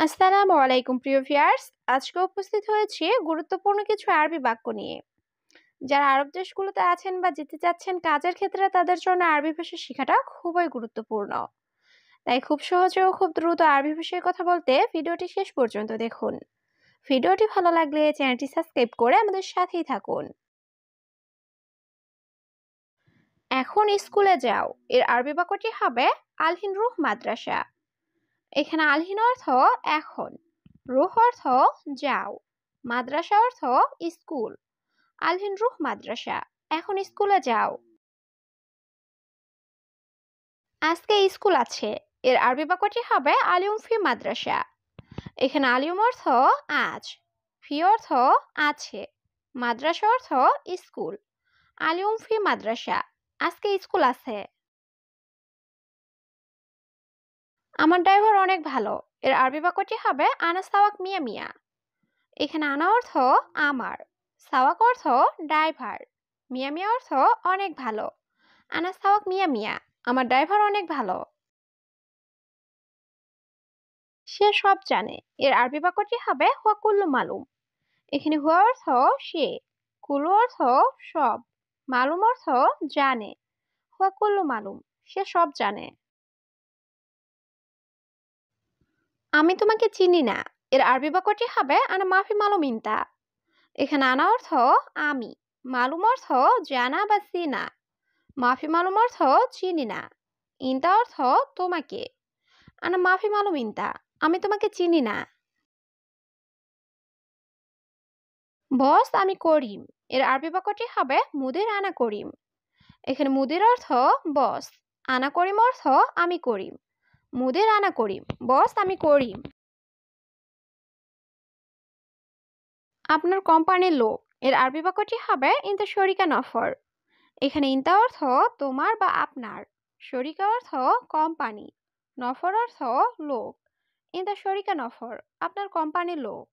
আসসালামু আলাইকুম প্রিয় ভিউয়ার্স। আজকে উপস্থিত হয়েছি গুরুত্বপূর্ণ কিছু আরবি বাক্য নিয়ে। যারা আরব দেশগুলোতে আছেন বা যেতে চাচ্ছেন কাজের ক্ষেত্রে তাদের জন্য আরবি ভাষা শেখাটা খুবই গুরুত্বপূর্ণ। তাই খুব সহজে ও খুব দ্রুত আরবি ভাষায় কথা বলতে ভিডিওটি শেষ পর্যন্ত দেখুন। ভিডিওটি ভালো লাগলে চ্যানেলটি সাবস্ক্রাইব করে আমাদের সাথেই থাকুন। এখন স্কুলে যাও এর আরবি বাক্যটি হবে আলহিন রুহ মাদ্রাসা। এখানে আলহিন অর্থ এখন, রুহ অর্থ যাও, মাদ্রাসা অর্থ স্কুল। আলহিন রুহ মাদ্রাসা, এখন স্কুলে যাও। আজকে স্কুল আছে এর আরবি বাক্যটি হবে আলিউম ফি মাদ্রাসা। এখানে আলিউম অর্থ আজ, ফি অর্থ আছে, মাদ্রাসা অর্থ স্কুল। আলিউম ফি মাদ্রাসা, আজকে স্কুল আছে। আমার ড্রাইভার অনেক ভালো এর আরবি বাক্যটি হবে আনা সাওয়াক মিয়া মিয়া। এখানে আনা অর্থ আমার, সাওয়াক অর্থ ড্রাইভার, মিয়া মিয়া অর্থ অনেক ভালো। আনা সাওয়াক মিয়া মিয়া, আমার ড্রাইভার অনেক ভালো। সে সব জানে এর আরবি বাক্যটি হবে হুয়া কুল্লু মালুম। এখানে হুয়া অর্থ সে, কুল্লু অর্থ সব, মালুম অর্থ জানে। হুয়া কুল্লু মালুম, সে সব জানে। আমি তোমাকে চিনি না এর আরবি বাক্যটি হবে আনা মাফি মালুম ইনতা। এখানে আনা অর্থ আমি, মালুম অর্থ জানা বা চিনা, মাফি মালুম অর্থ চিনি না, ইনতা অর্থ তোমাকে। আনা মাফি মালুম ইনতা, আমি তোমাকে চিনি না। বস আমি করিম এর আরবি বাক্যটি হবে মুদির আনা করিম। এখানে মুদির অর্থ বস, আনা করিম অর্থ আমি করিম। মুদির আনা করিম, বস আমি করিম। আপনার কোম্পানির লোক এর আরবি বাক্যটি হবে ইনতা শরিকা নফর। এখানে ইনতা অর্থ তোমার বা আপনার, শরিকা অর্থ কোম্পানি, নফর অর্থ লোক। ইনতা শরিকা নফর, আপনার কোম্পানির লোক।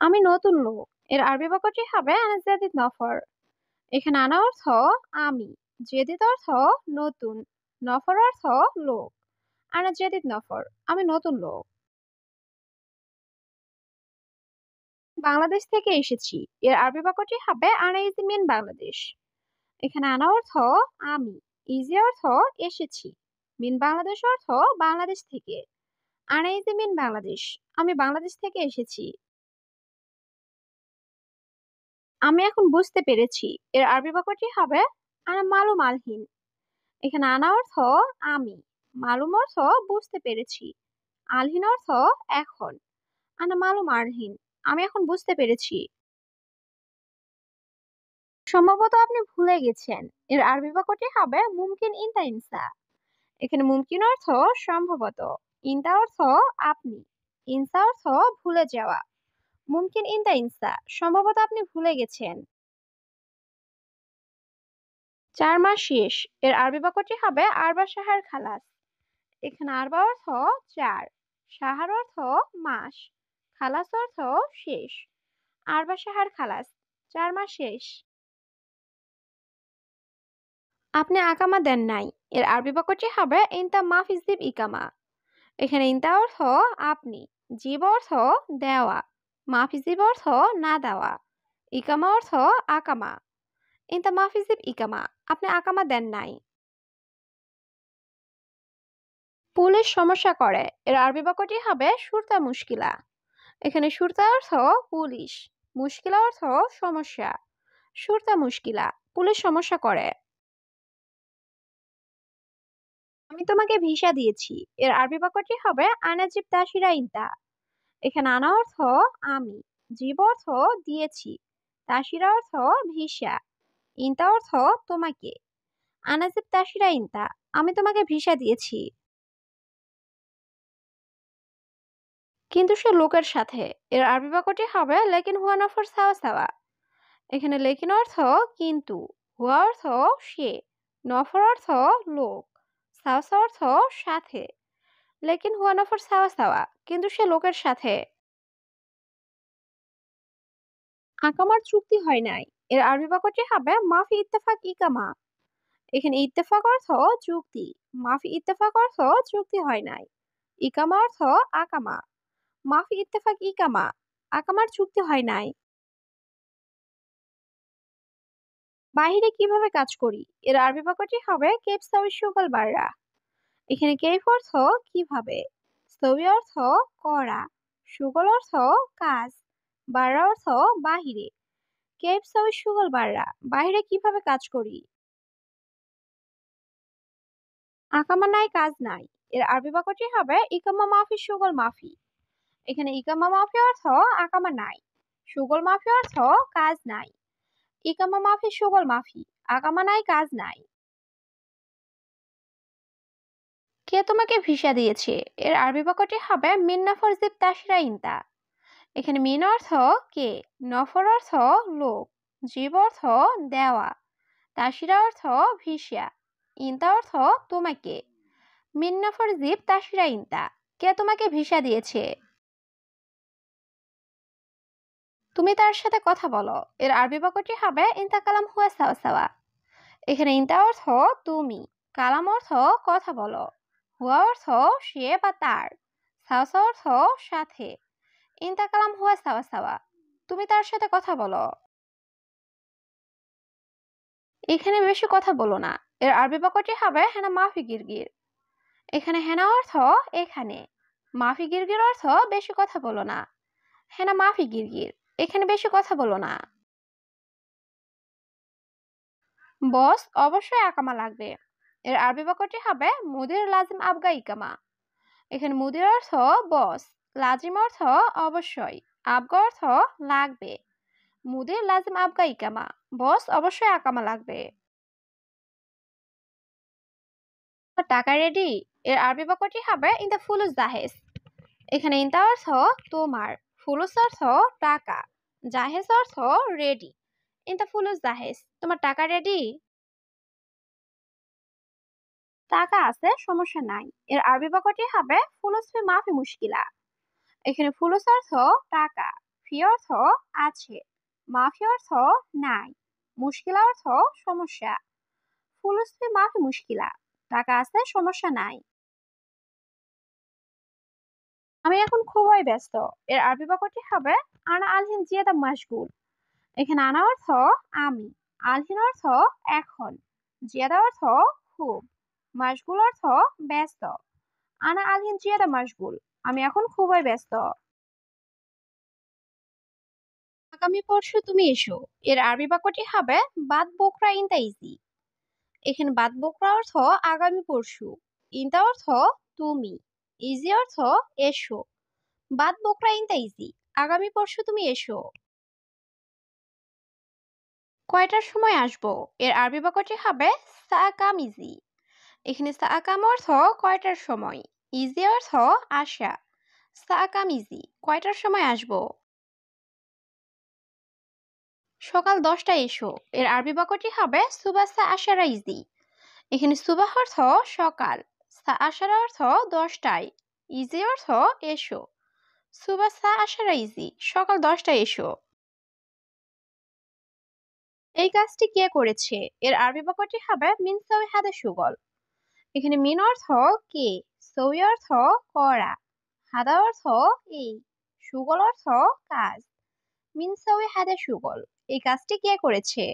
আমি নতুন লোক এর আরবি বাক্যটি হবে আনা জাদিদ নফর। এখানে আনা অর্থ আমি, জেদিদ অর্থ নতুন, নফর অর্থ লোক। আনা জেদিদ নফর, আমি নতুন লোক। বাংলাদেশ থেকে এসেছি এর আরবি বাক্যটি হবে আনা ইজি মিন বাংলাদেশ। এখানে আনা অর্থ আমি, ইজি অর্থ এসেছি, মিন বাংলাদেশ অর্থ বাংলাদেশ থেকে। আনা ইজি মিন বাংলাদেশ, আমি বাংলাদেশ থেকে এসেছি। আমি এখন বুঝতে পেরেছি এর আরবি বাক্যটি হবে আনা মালুম আলহিন। এখানে আনা অর্থ আমি, মালুম অর্থ বুঝতে পেরেছি, আলহিন অর্থ এখন। আনা মালুম আলহিন, আমি এখন বুঝতে পেরেছি। সম্ভবত আপনি ভুলে গেছেন এর আরবি বাক্যটি হবে মুমকিন ইনতা ইনসা। এখানে মুমকিন অর্থ সম্ভবত, ইনতা অর্থ আপনি, ইনসা অর্থ ভুলে যাওয়া। মুমকিন ইনতা ইনসা, সম্ভবত আপনি ভুলে গেছেন। 4 মাস শেষ এর আরবি বাক্যটি হবে আরবা শাহার খালাস। এখানে আরবা অর্থ 4, শাহার অর্থ মাস, খালাস অর্থ শেষ। আরবা শাহার খালাস, 4 মাস শেষ। আপনি আকামা দেন নাই এর আরবি বাক্যটি হবে ইনতা মাফি জিব ইকামা। এখানে ইনতা অর্থ আপনি, জিব অর্থ দেওয়া, মাফি জিব অর্থ না দেওয়া, ইকামা অর্থ আকামা। ইনতা মাফি জিব ইকামা, আপনি আকামা দেন নাই। পুলিশ সমস্যা করে এর আরবি বাক্যটি হবে সুরতা মুশকিলা। এখানে সুরতা অর্থ পুলিশ, মুশকিলা অর্থ সমস্যা। সুরতা মুশকিলা, পুলিশ সমস্যা করে। আমি তোমাকে ভিসা দিয়েছি এর আরবি বাক্যটি হবে আনাজিব তাসিরা ইনতা। এখানে আনা অর্থ আমি, জীব অর্থ দিয়েছি, তাসিরা অর্থ ভিসা, ইনতা অর্থ তোমাকে। আনাজিব তাসিরা ইনতা, আমি তোমাকে ভিসা দিয়েছি। কিন্তু সে লোকের সাথে এর আরবি বাক্যটি হবে লেকিন হুয়া নফর সাওয়া সাওয়া। এখানে লেকিন অর্থ কিন্তু, হুয়া অর্থ সে, নফর অর্থ লোক, সাওয়া সাওয়া অর্থ সাথে। লেকিন হুয়া নফর সাওয়া সাওয়া, কিন্তু সে লোকের সাথে। আকামার চুক্তি হয় নাই এর আরবি বাক্যটি হবে মাফি ইত্তেফাক ইকামা। এখানে ইত্তেফাক অর্থ চুক্তি, মাফি ইত্তেফাক অর্থ চুক্তি হয় নাই। ইকামা অর্থ আকামা, মাফি ইত্তেফাক ইকামা, আকামার চুক্তি হয় নাই। বাহিরে কিভাবে কাজ করি, এর আরবি বাক্যটি হবে কেপ সাউই সুগল বাররা। এখানে কেপ অর্থ কিভাবে, সৌই অর্থ করা, সুগল অর্থ কাজ, বাররা অর্থ বাহিরে। কেপ সাউই সুগল বাররা, বাহিরে কিভাবে কাজ করি। আকামা নাই কাজ নাই, এর আরবি বাক্যটি হবে ইকামা মাফি সুগল মাফি। এখানে ইকামা মাফি অর্থ আকামা নাই, সুগল মাফি অর্থ কাজ নাই। ইকামা মাফি সুগল মাফি, আকামা নাই কাজ নাই। কে তোমাকে ভিসা দিয়েছে, এর আরবি বাক্যটি হবে মিন নফর জিব তাশরা ইনতা। এখানে মিন অর্থ কে, নফর অর্থ লোক, জিব অর্থ দেওয়া, তাশিরা অর্থ ভিসা, ইনতা অর্থ তোমাকে। মিন নফর জিব তাশরা ইনতা, কে তোমাকে ভিসা দিয়েছে। তুমি তার সাথে কথা বলো, এর আরবি বাক্যটি হবে ইনতা কালাম হুয়া সাওয়া সাওয়া। এখানে ইনতা অর্থ তুমি, কালাম অর্থ কথা বলো, হুয়া অর্থ সে বা তার, সাওয়া সাওয়া অর্থ সাথে। ইনতা কালাম হুয়া সাওয়া সাওয়া, তুমি তার সাথে কথা বলো। এখানে বেশি কথা বলো না, এর আরবি বাক্যটি হবে হেনা মাফি গিরগির। এখানে হেনা অর্থ এখানে, মাফি গিরগির অর্থ বেশি কথা বলো না। হেনা মাফি গিরগির, এখানে বেশি কথা বলো না। বস অবশ্যই আকামা লাগবে, এর আরবি বাক্যটি হবে মুদির লাজিম আবগা ইকামা। এখানে মুদির অর্থ বস, লাজিম অর্থ অবশ্যই, আবগা অর্থ লাগবে। মুদির লাজিম আবগা ইকামা, বস অবশ্যই আকামা লাগবে। টাকা রেডি, এর আরবি বাক্যটি হবে ইনতা ফুলুস জাহেজ। এখানে ইনতা অর্থ তোমার, ফুলুস অর্থ টাকা, জাহেজ অর্থ রেডি। ইনতা ফুলুস জাহেজ, তোমার টাকা রেডি। টাকা আছে সমস্যা নাই, এর আরবি বাক্যটি হবে ফুলুস ফি মাফি মুশকিলা। এখানে ফুলুস অর্থ টাকা, ফি অর্থ আছে, মাফি অর্থ নাই, মুশকিলা অর্থ সমস্যা। ফুলুস ফি মাফি মুশকিলা, টাকা আছে সমস্যা নাই। আমি এখন খুবই ব্যস্ত, এর আরবি বাক্যটি হবে আনা আলহিন জিয়াদা মাশগুল। এখানে আনা অর্থ আমি, আলহিন অর্থ এখন, জিয়াদা অর্থ খুব, মাশগুল অর্থ ব্যস্ত। আনা আলহিন জিয়াদা মাশগুল, আমি এখন খুবই ব্যস্ত। আগামী পরশু তুমি এসো, এর আরবি বাক্যটি হবে বাদ বোকরা ইনতা ইজি। এখানে বাদ বোকরা অর্থ আগামী পরশু, ইনতা অর্থ তুমি, ইজি অর্থ এসো। বাদ বোকরা ইনতা ইজি, আগামী পরশু তুমি এসো। কয়টার সময় আসবো, এর আরবি বাক্যটি হবে সাকাম ইজি। এখানে সাকাম অর্থ কয়টার সময়, ইজি অর্থ আসা। সাকাম ইজি, কয়টার সময় আসবো। সকাল 10টায় এসো, এর আরবি বাক্যটি হবে সুবাসা আশারা ইজি। এখানে সুবাহ অর্থ সকাল, সা আশারা অর্থ 10টায়, ইজি অর্থ এসো। সুবাসা আশারা ইজি, সকাল 10টায় এসো। এই কাজটি কে করেছে, এর আরবি বাক্যটি হবে মিন সাউই হাদা সুগল। এখানে মিন অর্থ কে, সৌই অর্থ করা, হাদা অর্থ এই, সুগল অর্থ কাজ। মিন সাউই হাদা সুগল, এই কাজটি কে করেছে।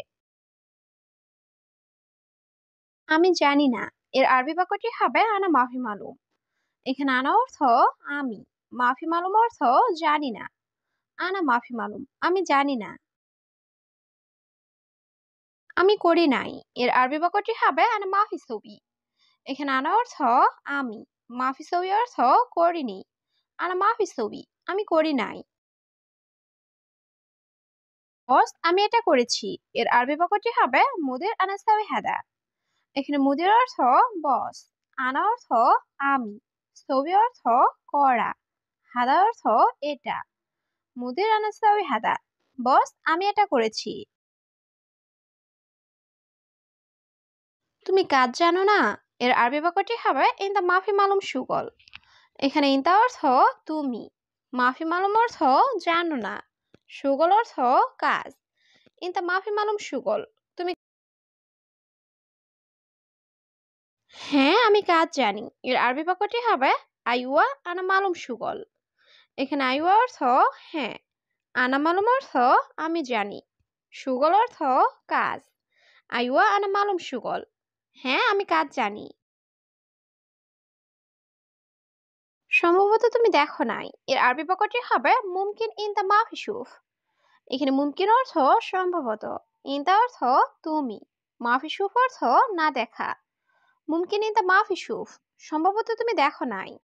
আমি জানি না, এর আরবি বাক্যটি হবে আনা মাফি মালুম। এখানে আনা অর্থ আমি, মাফি মালুম অর্থ জানি না। আনা মাফি মালুম, আমি জানি না। আমি করি নাই, এর আরবি বাক্যটি হবে আনা মাফি ছবি। এখানে আনা অর্থ আমি, মাফি ছবি অর্থ করিনি। আনা মাফি ছবি, আমি করি নাই। বস আমি এটা করেছি, এর আরবি বাক্যটি হবে মুদির আনাস্তাবি হাদা। এখানে মুদির অর্থ বস, আনা অর্থ আমি, ছবি অর্থ করা, হাদা অর্থ এটা। মুদির আনাস্তাবি হাদা, বস আমি এটা করেছি। তুমি কাজ জানো না, এর আরবি বাক্যটি হবে ইনতা মাফি মালুম সুগল। এখানে ইনতা অর্থ তুমি, মাফি মালুম অর্থ জানো না, সুগল অর্থ কাজ। ইনতা মাফি মালুম সুগল, তুমি হ্যাঁ, আমি কাজ জানি। এর আরবি বাক্যটি হবে আইওয়া আনা মালুম সুগল। এখানে আইওয়া অর্থ হ্যাঁ, আনা মালুম অর্থ আমি জানি, সুগল অর্থ কাজ। আইওয়া আনা মালুম সুগল, হ্যাঁ আমি কাজ জানি। সম্ভবত তুমি দেখো নাই। এর আরবি বাক্যটি হবে মুমকিন ইনতা মাফি শুফ। এখানে মুমকিন অর্থ সম্ভবত, ইনতা অর্থ তুমি, মাফি শুফ অর্থ না দেখা। মুমকিন ইনতা মাফি শুফ, সম্ভবত তুমি দেখো নাই।